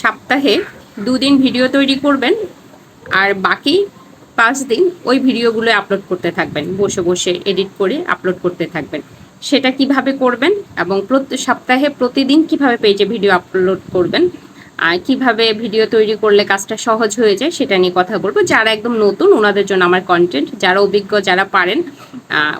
সপ্তাহে 2 দিন ভিডিও তৈরি করবেন, আর বাকি 5 দিন ওই ভিডিওগুলো আপলোড করতে থাকবেন, বসে বসে এডিট করে আপলোড করতে থাকবেন। সেটা কিভাবে করবেন এবং সপ্তাহে প্রতিদিন কিভাবে পেজে ভিডিও আপলোড করবেন, আর কিভাবে ভিডিও তৈরি করলে কাজটা সহজ হয়ে যায় সেটা নিয়ে কথা বলবো। যারা একদম নতুন ওনাদের জন্য আমার কন্টেন্ট, যারা অভিজ্ঞ যারা পারেন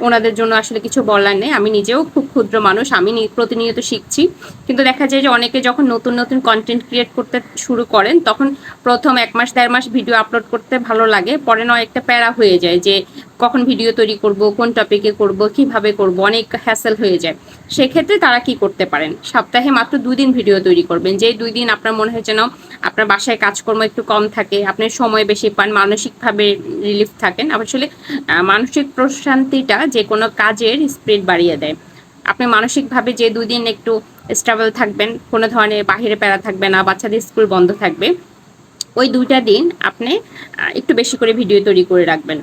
ওনাদের জন্য আসলে কিছু বলার নেই। আমি নিজেও খুব ক্ষুদ্র মানুষ, আমি প্রতিনিয়ত শিখছি। কিন্তু দেখা যায় যে অনেকে যখন নতুন নতুন কন্টেন্ট ক্রিয়েট করতে শুরু করেন তখন প্রথম 1 মাস 1.5 মাস ভিডিও আপলোড করতে ভালো লাগে, পরে নয় একটা প্যারা হয়ে যায় যে কখন ভিডিও তৈরি করব, কোন টপিকে করব, কিভাবে করব, অনেক হ্যাসেল হয়ে যায়। সেক্ষেত্রে তারা কি করতে পারেন, সপ্তাহে মাত্র 2 দিন ভিডিও তৈরি করবেন। যে 2 দিন আপনার মনে হয় যেন আপনার বাসায় কাজকর্ম একটু কম থাকে, আপনি সময় বেশি পান, মানসিকভাবে রিলিফ থাকেন। আসলে মানসিক প্রশান্তিটা যে কোনো কাজের স্পিড বাড়িয়ে দেয়। আপনি মানসিকভাবে যে 2 দিন একটু স্টেবল থাকবেন, কোনো ধরনের বাহিরে প্যারা থাকবে না, বাচ্চাদের স্কুল বন্ধ থাকবে, ওই 2টা দিন আপনি একটু বেশি করে ভিডিও তৈরি করে রাখবেন।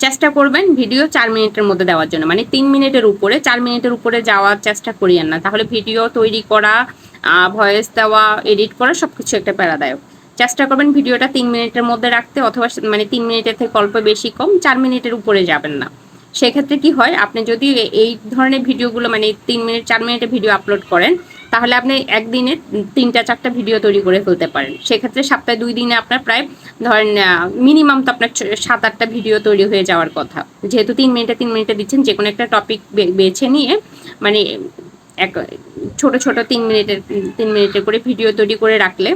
চেষ্টা করবেন ভিডিও 4 মিনিটের মধ্যে দেওয়ার জন্য, মানে 3 মিনিটের উপরে, 4 মিনিটের উপরে যাওয়ার চেষ্টা করিয়েন না, তাহলে ভিডিও তৈরি করা, ভয়েস দেওয়া, এডিট করা সবকিছু একটা প্যারাদায়ক। চেষ্টা করবেন ভিডিওটা 3 মিনিটের মধ্যে রাখতে, অথবা মানে 3 মিনিটের থেকে অল্প বেশি কম, 4 মিনিটের উপরে যাবেন না। সেক্ষেত্রে কি হয়, আপনি যদি এই ধরনের ভিডিওগুলো মানে 3 মিনিট 4 মিনিটের ভিডিও আপলোড করেন, তাহলে আপনি একদিনে 3টা 4টা ভিডিও তৈরি করে ফেলতে পারেন। সেক্ষেত্রে সপ্তাহে 2 দিনে আপনার প্রায় ধরেন মিনিমাম তো আপনার 7-8টা ভিডিও তৈরি হয়ে যাওয়ার কথা। যেহেতু 3 মিনিটে দিচ্ছেন, যে কোনো একটা টপিক বেছে নিয়ে মানে এক ছোট ছোট 3 মিনিটের করে ভিডিও তৈরি করে রাখলে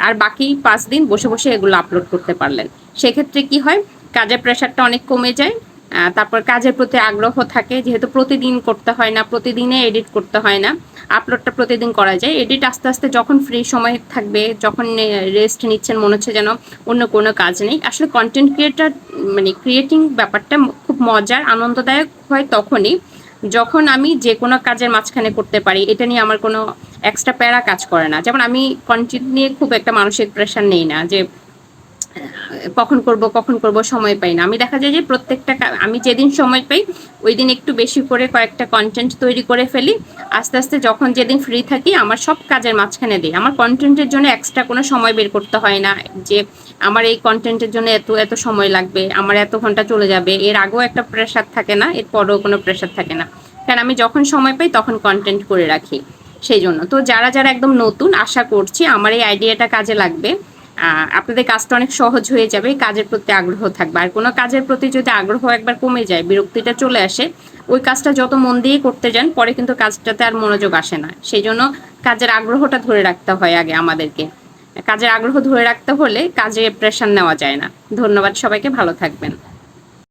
আর বাকি 5 দিন বসে বসে এগুলো আপলোড করতে পারলেন। সেক্ষেত্রে কি হয়, কাজের প্রেশারটা অনেক কমে যায়। তারপর কাজের প্রতি আগ্রহ থাকে, যেহেতু প্রতিদিন করতে হয় না, প্রতিদিনে এডিট করতে হয় না, আপলোডটা প্রতিদিন করা যায়। এডিট আস্তে আস্তে যখন ফ্রি সময় থাকবে, যখন রেস্ট নিচ্ছেন, মনে হচ্ছে যেন অন্য কোনো কাজ নেই। আসলে কন্টেন্ট ক্রিয়েটার মানে ক্রিয়েটিং ব্যাপারটা খুব মজার, আনন্দদায়ক হয় তখনই যখন আমি যে কোনো কাজের মাঝখানে করতে পারি। এটা নিয়ে আমার কোনো এক্সট্রা প্যারা কাজ করে না। যেমন আমি কন্টেন্ট নিয়ে খুব একটা মানসিক প্রেশার নেই না যে কখন করব সময় পাই না। আমি দেখা যায় যে প্রত্যেকটা আমি যেদিন সময় পাই ওই দিন একটু বেশি করে কয়েকটা কন্টেন্ট তৈরি করে ফেলি। আস্তে আস্তে যখন যেদিন ফ্রি থাকি আমার সব কাজের মাঝখানে দিই। আমার কন্টেন্টের জন্য এক্সট্রা কোনো সময় বের করতে হয় না যে আমার এই কন্টেন্টের জন্য এত এত সময় লাগবে, আমার এত ঘন্টা চলে যাবে। এর আগেও একটা প্রেশার থাকে না, এর পরেও কোনো প্রেশার থাকে না, কারণ আমি যখন সময় পাই তখন কন্টেন্ট করে রাখি। সেই জন্য তো যারা যারা একদম নতুন, আশা করছি আমার এই আইডিয়াটা কাজে লাগবে। আপনাদের কাজটা অনেক সহজ হয়ে যাবে, কাজের প্রতি আগ্রহ থাকবে। আর কোনো কাজের প্রতি যদি আগ্রহ একবার কমে যায়, বিরক্তিটা চলে আসে, ওই কাজটা যত মন দিয়ে করতে যান পরে কিন্তু কাজটাতে আর মনোযোগ আসে না। সেই জন্য কাজের আগ্রহটা ধরে রাখতে হয় আগে আমাদেরকে। কাজের আগ্রহ ধরে রাখতে হলে কাজে প্রেশার নেওয়া যায় না। ধন্যবাদ সবাইকে, ভালো থাকবেন।